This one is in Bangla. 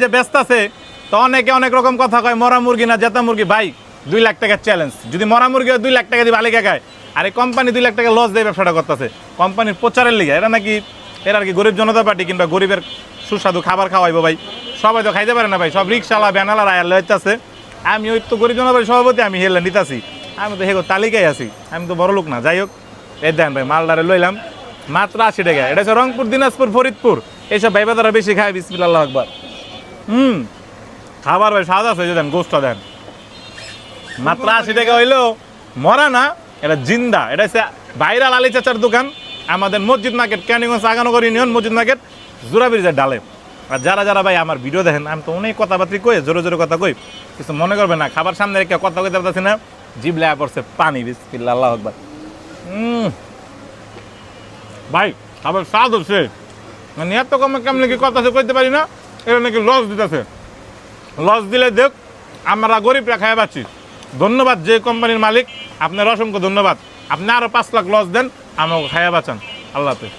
যে ব্যস্ত আছে তো অনেকে অনেক রকম কথা কয় মরা মুরগি না জেতা মুরগি। ভাই 2 লাখ টাকার চ্যালেঞ্জ, যদি মরা মুরগি 2 লাখ টাকা দিয়ে বালিকা খায় আর এই কোম্পানি 2 লাখ টাকা লস দিয়ে ব্যবসাটা করতেছে কোম্পানির প্রচারের লিগে। এরা নাকি এরা আর কি গরিব জনতা পার্টি কিংবা গরিবের সুস্বাদু খাবার খাওয়াইবো ভাই। সবাই তো খাইতে পারে না ভাই, সব রিক্সাওয়ালা ব্যানালা আয়ার লইতেছে। আমি ওই তো গরিব জনতা পার্টি সভাপতি, আমি হেলে নিতেছি, আমি তো হেগো তালিকায় আছি, আমি তো বড় লোক না। যাই হোক এই দেন ভাই মালদারে লইলাম মাত্র 80 টাকা। এটা হচ্ছে রংপুর, দিনাজপুর, ফরিদপুর এইসব ভাইবা তারা বেশি খায়। বিসমিল্লাহ আল্লাহু আকবার। খাবার ভাই স্বাদ আছে, যে দেন গোস্ত দেন। মাত্র 80 টাকা হইলো মরা না, এটা জিন্দা। এটা হচ্ছে ভাইরাল আলী চাচার দোকান, আমাদের মসজিদ মার্কেট, ক্যানিগঞ্জ আগানগর ইউনিয়ন মসজিদ মার্কেট, জোড়া ব্রিজের ডালে। আর যারা যারা ভাই আমার ভিডিও দেখেন, আমি তো অনেক কথাবার্তি কই, জোরে জোরে কথা কই, কিছু মনে করবে না। খাবার সামনে রেখে কথা কইতে পারতেছি না, জিভ লাগা পড়ছে পানি। বিসমিল্লাহ আল্লাহু আকবার। ভাই খাবার স্বাদ হচ্ছে, মানে এত কমে কেমন কি কথা কইতে পারি না। এটা নাকি লস দিতেছে, লস দিলে দেখ আমরা গরিবরা খাই পাচ্ছি। ধন্যবাদ যে কোম্পানির মালিক, আপনার অসংখ্য ধন্যবাদ। আপনি আরও 5 লাখ লস দেন, আমাকে খাইয়া বাঁচান। আল্লাহ হাফেজ।